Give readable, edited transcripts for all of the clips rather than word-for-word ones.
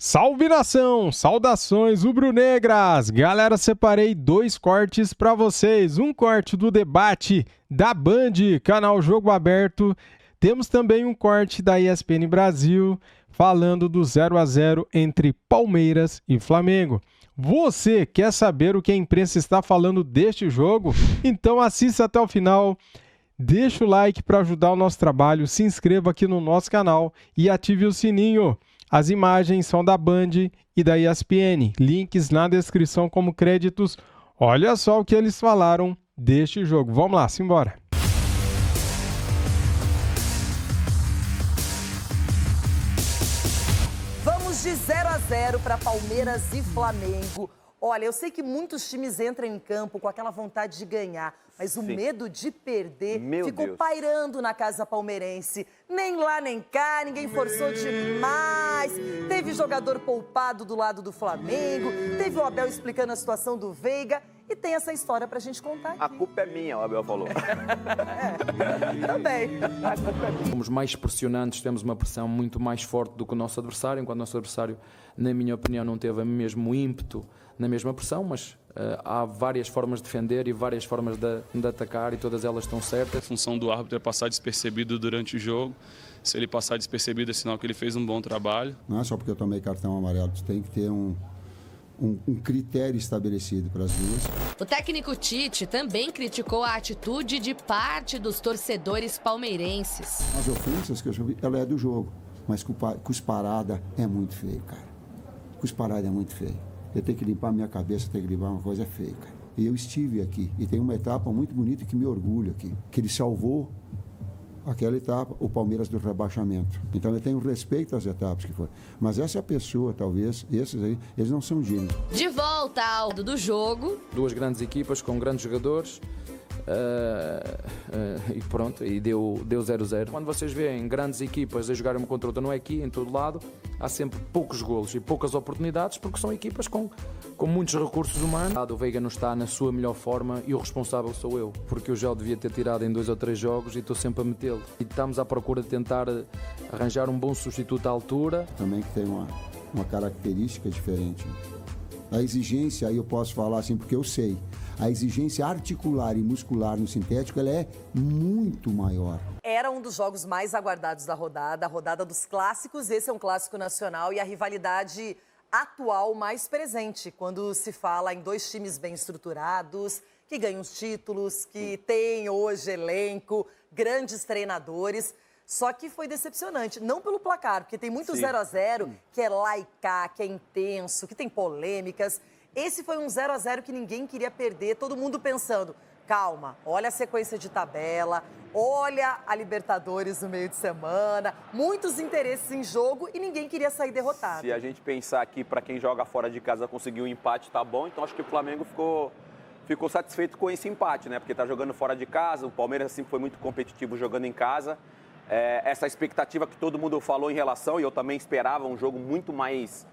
Salve nação! Saudações rubro-negras! Galera, separei 2 cortes para vocês. Um corte do debate da Band, canal Jogo Aberto. Temos também um corte da ESPN Brasil, falando do 0-0 entre Palmeiras e Flamengo. Você quer saber o que a imprensa está falando deste jogo? Então assista até o final. Deixa o like para ajudar o nosso trabalho, se inscreva aqui no nosso canal e ative o sininho. As imagens são da Band e da ESPN. Links na descrição como créditos. Olha só o que eles falaram deste jogo. Vamos lá, simbora. Vamos de 0-0 para Palmeiras e Flamengo. Olha, eu sei que muitos times entram em campo com aquela vontade de ganhar, mas o medo de perder ficou pairando na casa palmeirense. Nem lá nem cá, ninguém forçou demais. Teve jogador poupado do lado do Flamengo, teve o Abel explicando a situação do Veiga e tem essa história pra gente contar aqui. A culpa é minha, o Abel falou. Também. A culpa é minha. Somos mais pressionantes, temos uma pressão muito mais forte do que o nosso adversário, enquanto o nosso adversário, na minha opinião, não teve o mesmo ímpeto na mesma pressão, mas há várias formas de defender e várias formas de atacar e todas elas estão certas. A função do árbitro é passar despercebido durante o jogo. Se ele passar despercebido é sinal que ele fez um bom trabalho. Não é só porque eu tomei cartão amarelo, tem que ter um critério estabelecido para as duas. O técnico Tite também criticou a atitude de parte dos torcedores palmeirenses. As ofensas que eu já vi, ela é do jogo, mas cusparada é muito feio, cara. Cusparada é muito feio. Eu tenho que limpar minha cabeça, tenho que limpar uma coisa feia, cara. E eu estive aqui, e tem uma etapa muito bonita que me orgulha aqui, que ele salvou aquela etapa, o Palmeiras do rebaixamento. Então eu tenho respeito às etapas que foram. Mas essa pessoa, talvez, esses aí, eles não são gênios. De volta ao do jogo. Duas grandes equipas com grandes jogadores. E pronto, e deu 0-0. Quando vocês veem grandes equipas a jogarem uma contra outra, não é aqui, em todo lado, há sempre poucos golos e poucas oportunidades, porque são equipas com muitos recursos humanos. O Veiga não está na sua melhor forma e o responsável sou eu, porque eu já o devia ter tirado em 2 ou 3 jogos e estou sempre a metê-lo. E estamos à procura de tentar arranjar um bom substituto à altura. Também que tem uma característica diferente. A exigência, aí eu posso falar assim, porque eu sei, a exigência articular e muscular no sintético, ela é muito maior. Era um dos jogos mais aguardados da rodada, a rodada dos clássicos. Esse é um clássico nacional e a rivalidade atual mais presente, quando se fala em 2 times bem estruturados, que ganham os títulos, que têm hoje elenco, grandes treinadores. Só que foi decepcionante, não pelo placar, porque tem muito 0-0 que é lá e cá, que é intenso, que tem polêmicas. Esse foi um 0-0 que ninguém queria perder, todo mundo pensando, calma, olha a sequência de tabela, olha a Libertadores no meio de semana, muitos interesses em jogo e ninguém queria sair derrotado. Se a gente pensar aqui, para quem joga fora de casa conseguir um empate, tá bom, então acho que o Flamengo ficou satisfeito com esse empate, né? Porque tá jogando fora de casa, o Palmeiras sempre foi muito competitivo jogando em casa. Essa expectativa que todo mundo falou em relação, e eu também esperava um jogo muito mais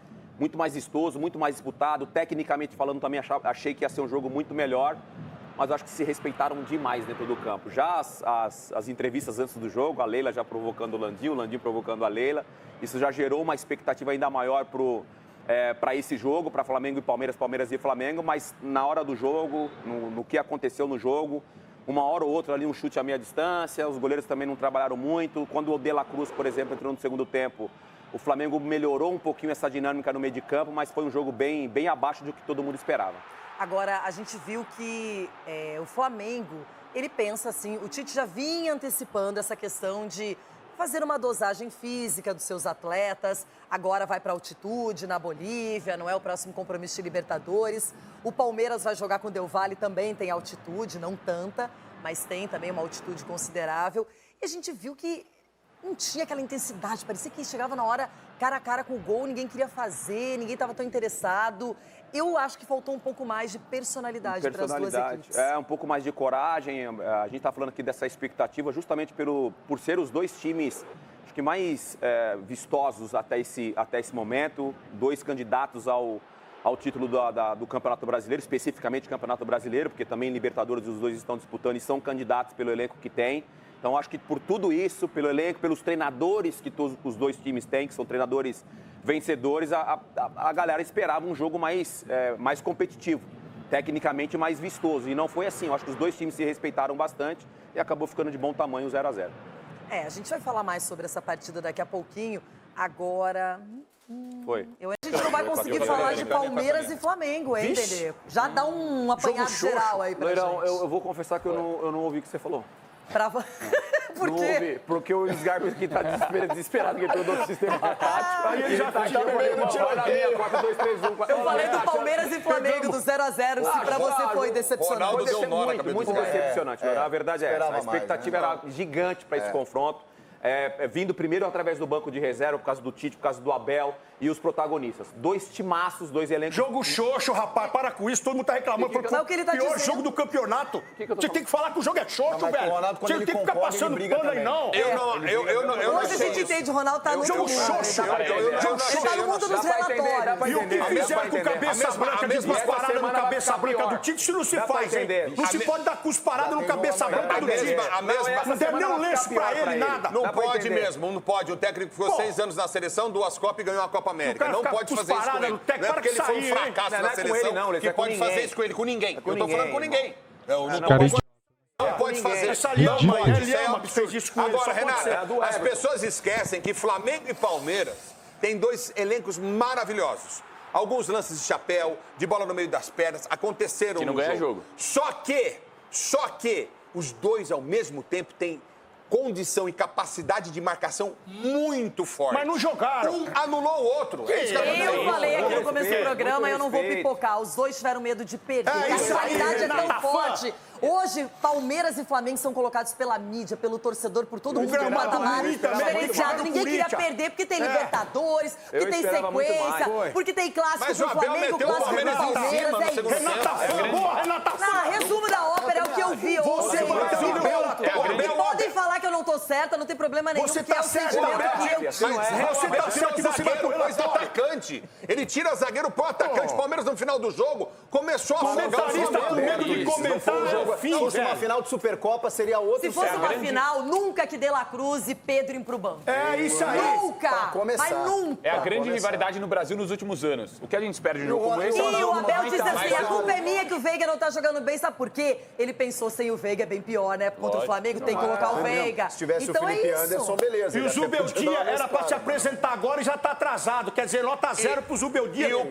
vistoso, muito mais disputado. Tecnicamente falando, também achei que ia ser um jogo muito melhor, mas eu acho que se respeitaram demais dentro do campo. Já as entrevistas antes do jogo, a Leila já provocando o Landim provocando a Leila, isso já gerou uma expectativa ainda maior para esse jogo, para Flamengo e Palmeiras, Palmeiras e Flamengo, mas na hora do jogo, no que aconteceu no jogo, uma hora ou outra ali um chute à meia distância, os goleiros também não trabalharam muito. Quando o De La Cruz, por exemplo, entrou no segundo tempo, o Flamengo melhorou um pouquinho essa dinâmica no meio de campo, mas foi um jogo bem abaixo do que todo mundo esperava. Agora, a gente viu que o Flamengo, ele pensa assim, o Tite já vinha antecipando essa questão de fazer uma dosagem física dos seus atletas, agora vai para altitude na Bolívia, não é o próximo compromisso de Libertadores. O Palmeiras vai jogar com o Del Valle, também tem altitude, não tanta, mas tem também uma altitude considerável. E a gente viu que não tinha aquela intensidade, parecia que chegava na hora cara a cara com o gol, ninguém queria fazer, ninguém estava tão interessado. Eu acho que faltou um pouco mais de personalidade para as duas equipes. Um pouco mais de coragem. A gente está falando aqui dessa expectativa justamente por ser os 2 times acho que mais vistosos até esse momento, 2 candidatos ao título do Campeonato Brasileiro, especificamente Campeonato Brasileiro, porque também Libertadores os 2 estão disputando e são candidatos pelo elenco que tem. Então, acho que por tudo isso, pelo elenco, pelos treinadores que os dois times têm, que são treinadores vencedores, a galera esperava um jogo mais competitivo, tecnicamente mais vistoso. E não foi assim. Eu acho que os dois times se respeitaram bastante e acabou ficando de bom tamanho o 0-0. A gente vai falar mais sobre essa partida daqui a pouquinho. Agora... Foi. A gente não vai conseguir falar de Palmeiras e Flamengo, hein, Dedê? Já dá um apanhado geral aí pra Loirão, gente. eu vou confessar que eu não ouvi o que você falou. Por Não quê? ouvi, porque o Sgarbi aqui tá desesperado, que ele tem outro sistema tático. Aí ele já tá aqui no meio do tiroteio. 4, 2, 3, 1, 4. Eu falei do Palmeiras e Flamengo, do 0-0, se pra você foi decepcionante. Ronaldo deu nó na cabeça Muito do cara. decepcionante. A verdade é essa. A Esperava expectativa mais, era gigante para esse confronto. Vindo primeiro através do banco de reserva, por causa do Tite, por causa do Abel e os protagonistas. Dois timaços, dois elencos. Jogo xoxo, rapaz, para com isso, todo mundo tá reclamando. Foi Não, o que ele tá pior dizendo. jogo do campeonato. Você tem que falar que o jogo é xoxo, mas velho. o Ronaldo, quando Você ele tem que ficar concorda, passando ele briga pano aí, também. não. Eu não Hoje a sei gente isso. entende, o Ronaldo tá no Jogo outro mundo. xoxo. Ele tá no mundo dos relatórios. E o que fizeram com o cabeça branca de cusparada no cabeça branca do Tite, isso não se faz, hein? Não se pode dar cusparada no cabeça branca do Tite. Não deve nem um lenço pra ele, nada. Não pode mesmo, não pode. O técnico ficou 6 anos na seleção, 2 Copas e ganhou a Copa América. Não pode fazer isso com ele. Não é porque ele foi um fracasso na seleção que pode fazer isso com ele, com ninguém. Eu tô falando com ninguém. Não pode fazer. Essa Não Lhama, pode. é Isso é Lhama que fez isso com ele. Agora, Só pode ser. Renato, as pessoas esquecem que Flamengo e Palmeiras têm 2 elencos maravilhosos. Alguns lances de chapéu, de bola no meio das pernas, aconteceram no jogo. Só que os dois, ao mesmo tempo, têm condição e capacidade de marcação muito forte. Mas não jogaram. Um anulou o outro. Eu falei aqui no começo do programa, eu não vou pipocar. Os dois tiveram medo de perder. A rivalidade é tão forte. Hoje, Palmeiras e Flamengo são colocados pela mídia, pelo torcedor, por todo mundo. gramado ruim também, Diferenciado. Ninguém queria perder, porque tem Libertadores, porque tem sequência, porque tem clássico Mas do o Abel Flamengo, meteu o clássico do Palmeiras em Palmeiras. cima no É segundo isso. tempo. Renata Não, resumo da ópera é o que eu vi ontem. Podem falar que eu não tô certa, não tem problema nenhum. Você porque tá é o certa, sentimento Abel. que eu Você tá certo que você vai pro atacante. Ele tira zagueiro pro atacante. Palmeiras no final do jogo começou a afogar o comentarista com medo de comentar. Se fosse uma final de Supercopa, seria outro Se fosse uma final, nunca que De La Cruz e Pedro iam pro banco. É isso aí. Nunca! Mas nunca! É a grande rivalidade no Brasil nos últimos anos. O que a gente espera de um jogo como esse é um E o jogo Abel diz assim, mais a culpa é minha que o Veiga não tá jogando bem, sabe por quê? Ele pensou, sem o Veiga é bem pior, né? Contra o Flamengo tem que colocar o Veiga. Se tivesse Então o Felipe é isso. Anderson, beleza. E o Zubeldia era pra se apresentar agora e já tá atrasado. Quer dizer, nota 0 pro Zubeldia. E o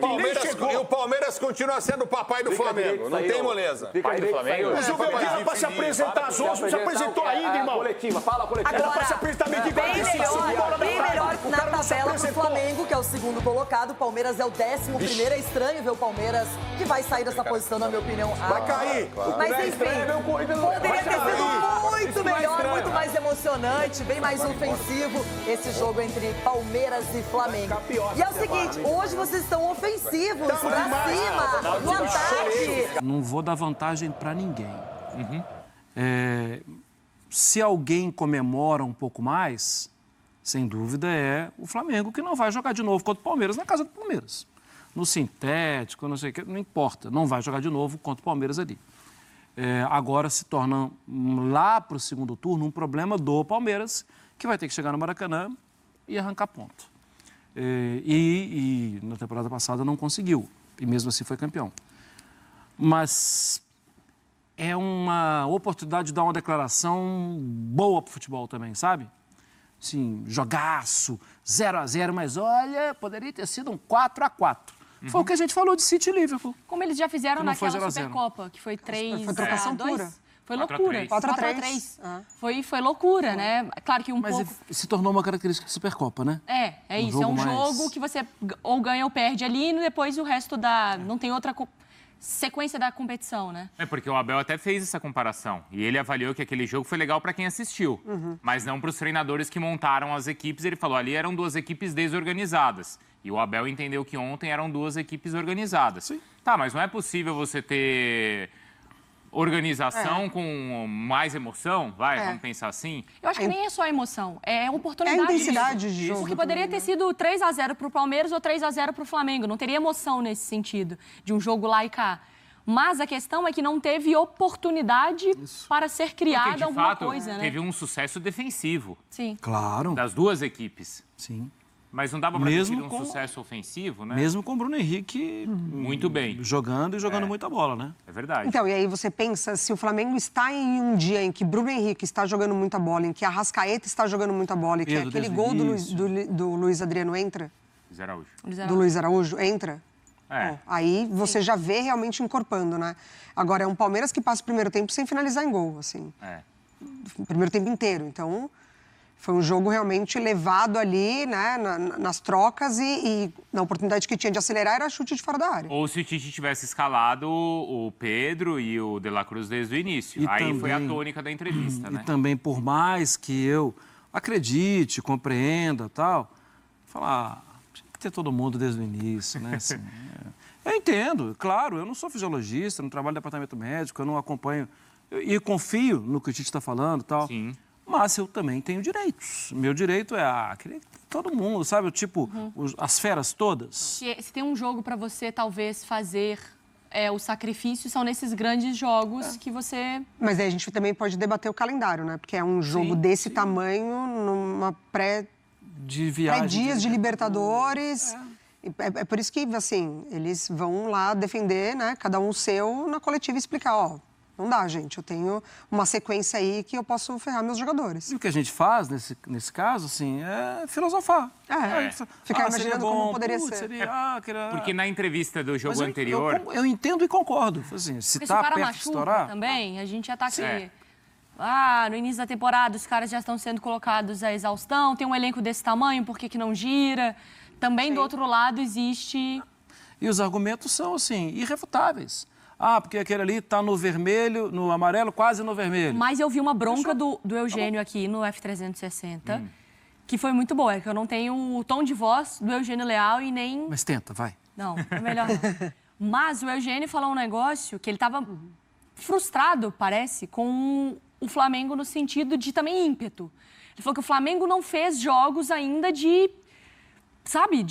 Palmeiras continua sendo o papai do Flamengo. Não tem moleza. pai do Flamengo. O Zubeldia era pra se apresentar às 11, não se apresentou ainda, irmão. Fala coletiva. Era pra se apresentar meio de Bem melhor na tabela pro Flamengo, que é o segundo colocado. O Palmeiras é o 11º. É estranho ver o Palmeiras, que vai sair dessa posição, na minha opinião. Vai cair. Mas enfim, poderia ter sido muito melhor, muito mais emocionante, bem mais ofensivo esse jogo entre Palmeiras e Flamengo. E é o seguinte, hoje vocês estão ofensivos, pra cima, no ataque. Não vou dar vantagem para ninguém. Se alguém comemora um pouco mais, sem dúvida é o Flamengo, que não vai jogar de novo contra o Palmeiras na casa do Palmeiras. No sintético, não sei o que, não importa, não vai jogar de novo contra o Palmeiras ali. Agora se torna, lá para o segundo turno, um problema do Palmeiras, que vai ter que chegar no Maracanã e arrancar ponto. E na temporada passada não conseguiu, e mesmo assim foi campeão. Mas é uma oportunidade de dar uma declaração boa pro futebol também, sabe? Sim, jogaço, 0-0, mas olha, poderia ter sido um 4-4. Foi o que a gente falou de City e Liverpool. Como eles já fizeram naquela 0-0. Supercopa, que foi 3-2. Foi trocação pura. Foi loucura. 4-3. Foi loucura, né? Claro que Mas pouco... se tornou uma característica de Supercopa, né? É isso. É um jogo que você ou ganha ou perde ali e depois o resto não tem outra sequência da competição, né? Porque o Abel até fez essa comparação. E ele avaliou que aquele jogo foi legal para quem assistiu. Mas não para os treinadores que montaram as equipes. Ele falou, ali eram 2 equipes desorganizadas. E o Abel entendeu que ontem eram 2 equipes organizadas. Sim. Tá, mas não é possível você ter organização com mais emoção? Vamos pensar assim? Eu acho que nem é só emoção, é oportunidade. É a intensidade de jogo. Porque poderia ter sido 3-0 pro Palmeiras ou 3-0 pro Flamengo. Não teria emoção nesse sentido, de um jogo lá e cá. Mas a questão é que não teve oportunidade para ser criada alguma coisa, né? Teve um sucesso defensivo. Sim. Claro. Das duas equipes. Sim. Mas não dava para ter tido um sucesso ofensivo, né? Mesmo com o Bruno Henrique... Muito bem. Jogando muita bola, né? É verdade. Então, e aí você pensa, se o Flamengo está em um dia em que Bruno Henrique está jogando muita bola, em que Arrascaeta está jogando muita bola, e que aquele gol do Luiz Adriano entra... Luiz Araújo. Do Luiz Araújo entra... É. Bom, aí você já vê realmente encorpando, né? Agora, é um Palmeiras que passa o primeiro tempo sem finalizar em gol, assim. O primeiro tempo inteiro. Então, foi um jogo realmente levado ali, né, nas trocas e na oportunidade que tinha de acelerar era chute de fora da área. Ou se o Tite tivesse escalado o Pedro e o De La Cruz desde o início. Aí também, foi a tônica da entrevista, né? E também, por mais que eu acredite, compreenda e tal, falar... ter todo mundo desde o início, né? Assim, eu entendo, claro, eu não sou fisiologista, não trabalho no departamento médico, eu não acompanho e confio no que o Tite está falando e tal. Sim. Mas eu também tenho direitos. Meu direito é querer todo mundo, sabe? Tipo, as feras todas. Se tem um jogo para você, talvez, fazer o sacrifício, são nesses grandes jogos que você... Mas aí a gente também pode debater o calendário, né? Porque é um jogo desse tamanho, numa de viagem. Dias de Libertadores. É por isso que, assim, eles vão lá defender, né? Cada um o seu na coletiva e explicar, ó, não dá, gente. Eu tenho uma sequência aí que eu posso ferrar meus jogadores. E o que a gente faz, nesse caso, assim, é filosofar. Ficar imaginando como poderia ser. Porque na entrevista do jogo anterior... Eu entendo e concordo. Assim, se tá perto de estourar... também, a gente já tá aqui... no início da temporada os caras já estão sendo colocados à exaustão, tem um elenco desse tamanho, por que não gira? Também do outro lado existe... E os argumentos são, assim, irrefutáveis. Porque aquele ali está no vermelho, no amarelo, quase no vermelho. Mas eu vi uma bronca do Eugênio aqui no F360, que foi muito boa, é que eu não tenho o tom de voz do Eugênio Leal e nem... Mas tenta, vai. Não, é melhor não. Mas o Eugênio falou um negócio que ele estava frustrado, parece, com o Flamengo no sentido de também ímpeto. Ele falou que o Flamengo não fez jogos ainda de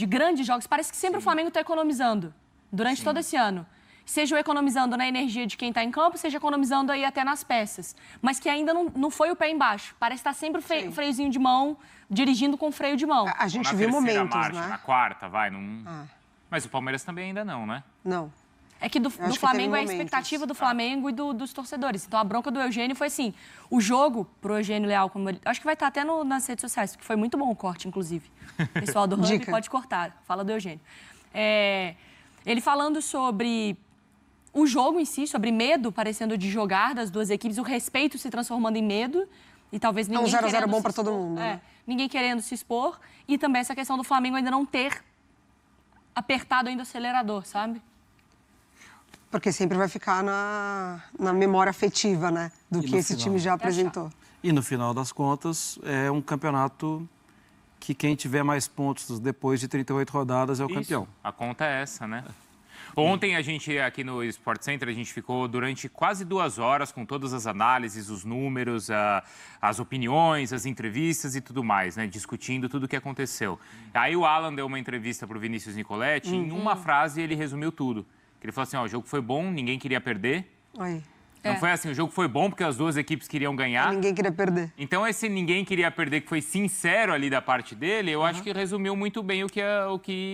grandes jogos. Parece que sempre o Flamengo está economizando durante todo esse ano. Seja economizando na energia de quem está em campo, seja economizando aí até nas peças. Mas que ainda não foi o pé embaixo. Parece estar sempre freiozinho de mão, dirigindo com freio de mão. A gente viu momentos, marcha, né? Na quarta, Mas o Palmeiras também ainda não, né? Não. É que do Flamengo é a expectativa do Flamengo e dos torcedores. Então, a bronca do Eugênio foi assim, o jogo pro Eugênio Leal, acho que vai estar até nas redes sociais, porque foi muito bom o corte, inclusive. O pessoal do Hub pode cortar, fala do Eugênio. Ele falando sobre o jogo em si, sobre medo parecendo de jogar das duas equipes, o respeito se transformando em medo, e talvez ninguém querendo... 0-0 bom para todo mundo, né? Ninguém querendo se expor, e também essa questão do Flamengo ainda não ter apertado ainda o acelerador, sabe? Porque sempre vai ficar na memória afetiva, né? Do que esse time já apresentou. E no final das contas, é um campeonato que quem tiver mais pontos depois de 38 rodadas é o campeão. A conta é essa, né? Ontem a gente, aqui no Sport Center, a gente ficou durante quase 2 horas com todas as análises, os números, as opiniões, as entrevistas e tudo mais, né? Discutindo tudo o que aconteceu. Aí o Alan deu uma entrevista para o Vinícius Nicoletti, em uma frase ele resumiu tudo. Ele falou assim, o jogo foi bom, ninguém queria perder. Não foi assim, o jogo foi bom porque as duas equipes queriam ganhar. Ninguém queria perder. Então, esse ninguém queria perder, que foi sincero ali da parte dele, eu acho que resumiu muito bem o que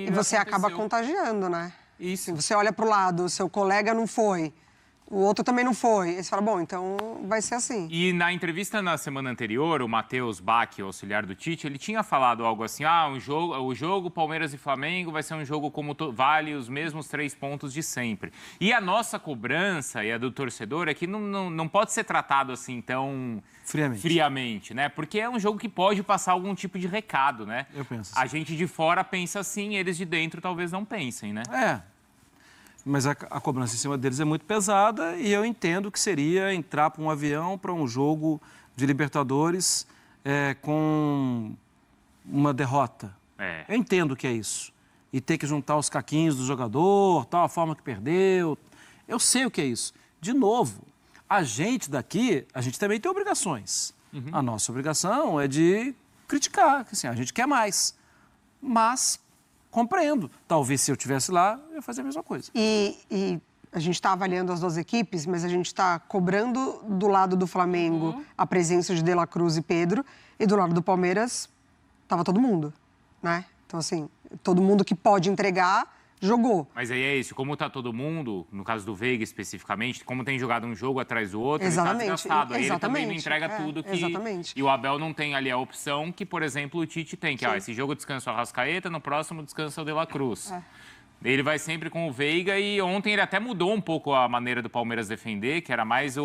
E você acaba contagiando, né? Isso. Você olha para o lado, o seu colega não foi, o outro também não foi. Aí você fala, bom, então vai ser assim. E na entrevista na semana anterior, o Matheus Bach, o auxiliar do Tite, ele tinha falado algo assim, o jogo Palmeiras e Flamengo vai ser um jogo como vale os mesmos 3 pontos de sempre. E a nossa cobrança e a do torcedor é que não pode ser tratado assim tão friamente, né? Porque é um jogo que pode passar algum tipo de recado, né? Eu penso assim. A gente de fora pensa assim, eles de dentro talvez não pensem, né? Mas a cobrança em cima deles é muito pesada e eu entendo que seria entrar para um avião, para um jogo de Libertadores com uma derrota. Eu entendo que é isso. E ter que juntar os caquinhos do jogador, tal, a forma que perdeu. Eu sei o que é isso. De novo, a gente daqui, a gente também tem obrigações. A nossa obrigação é de criticar, assim, a gente quer mais. Mas... compreendo. Talvez se eu estivesse lá, eu ia fazer a mesma coisa. E A gente está avaliando as duas equipes, mas a gente está cobrando do lado do Flamengo a presença de De La Cruz e Pedro, e do lado do Palmeiras estava todo mundo, né? Então, assim, todo mundo que pode entregar, jogou. Mas aí é isso, como tá todo mundo, no caso do Veiga especificamente, como tem jogado um jogo atrás do outro, Exatamente. ele tá desgastado. Aí ele também não Exatamente. entrega tudo que... Exatamente. E o Abel não tem ali a opção que, por exemplo, o Tite tem, que esse jogo descansa o Arrascaeta, no próximo descansa o De La Cruz. Ele vai sempre com o Veiga e ontem ele até mudou um pouco a maneira do Palmeiras defender, que era mais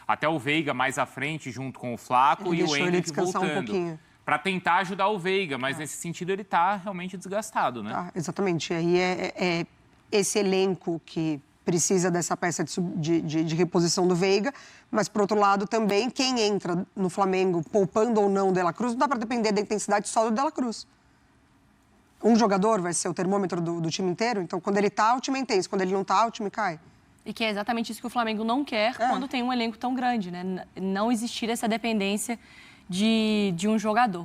até o Veiga mais à frente junto com o Flaco e o Henrique voltando. Um pouquinho. Para tentar ajudar o Veiga, mas nesse sentido ele está realmente desgastado, né? Tá, exatamente. E aí é esse elenco que precisa dessa peça de reposição do Veiga, mas, por outro lado, também quem entra no Flamengo, poupando ou não o De La Cruz, não dá para depender da intensidade só do De La Cruz. Um jogador vai ser o termômetro do time inteiro, então quando ele tá, o time é intenso, quando ele não tá, o time cai. E que é exatamente isso que o Flamengo não quer quando tem um elenco tão grande, né? Não existir essa dependência de um jogador.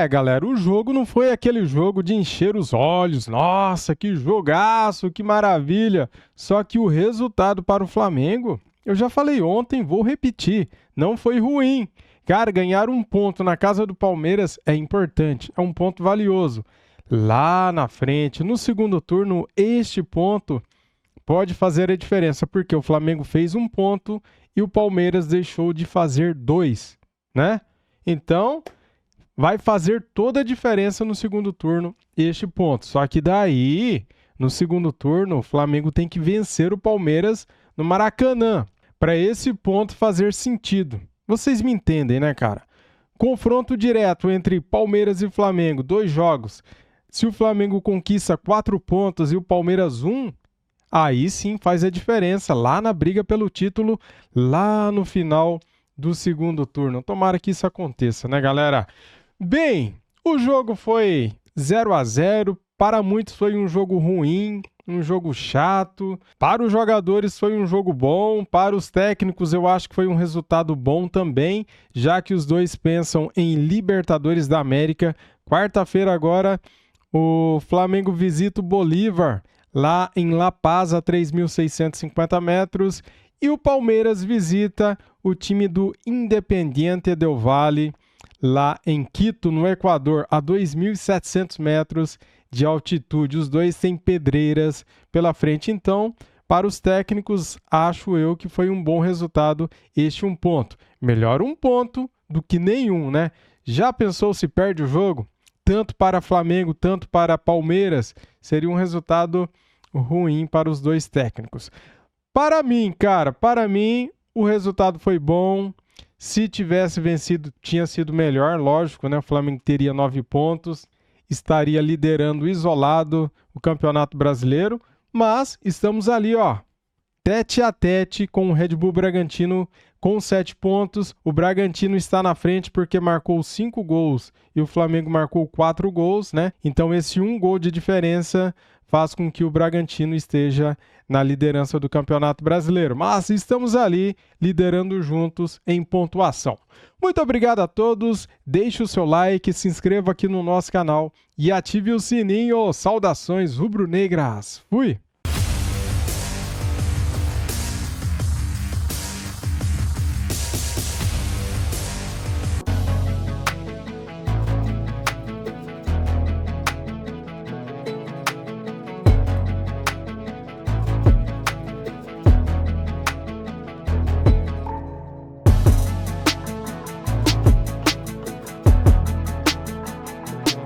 Galera, o jogo não foi aquele jogo de encher os olhos. Nossa, que jogaço, que maravilha. Só que o resultado para o Flamengo, eu já falei ontem, vou repetir, não foi ruim. Cara, ganhar um ponto na casa do Palmeiras é importante, é um ponto valioso. Lá na frente, no segundo turno, este ponto pode fazer a diferença, porque o Flamengo fez um ponto e o Palmeiras deixou de fazer 2, né? Então, vai fazer toda a diferença no segundo turno este ponto. Só que daí, no segundo turno, o Flamengo tem que vencer o Palmeiras no Maracanã, para esse ponto fazer sentido. Vocês me entendem, né, cara? Confronto direto entre Palmeiras e Flamengo, 2 jogos. Se o Flamengo conquista 4 pontos e o Palmeiras 1, aí sim faz a diferença lá na briga pelo título, lá no final do segundo turno. Tomara que isso aconteça, né, galera? Bem, o jogo foi 0-0. Para muitos foi um jogo ruim, um jogo chato. Para os jogadores foi um jogo bom. Para os técnicos eu acho que foi um resultado bom também, já que os dois pensam em Libertadores da América. Quarta-feira agora o Flamengo visita o Bolívar, lá em La Paz, a 3.650 metros. E o Palmeiras visita o time do Independiente del Valle, lá em Quito, no Equador, a 2.700 metros de altitude. Os dois têm pedreiras pela frente. Então, para os técnicos, acho eu que foi um bom resultado este 1 ponto. Melhor 1 ponto do que nenhum, né? Já pensou se perde o jogo? Tanto para Flamengo, tanto para Palmeiras, seria um resultado ruim para os dois técnicos. Para mim, cara, o resultado foi bom. Se tivesse vencido, tinha sido melhor, lógico, né? O Flamengo teria 9 pontos, estaria liderando isolado o Campeonato Brasileiro, mas estamos ali, ó, tete a tete com o Red Bull Bragantino com 7 pontos. O Bragantino está na frente porque marcou 5 gols e o Flamengo marcou 4 gols, né? Então esse 1 gol de diferença faz com que o Bragantino esteja na liderança do Campeonato Brasileiro. Mas estamos ali liderando juntos em pontuação. Muito obrigado a todos. Deixe o seu like, se inscreva aqui no nosso canal e ative o sininho. Saudações rubro-negras. Fui!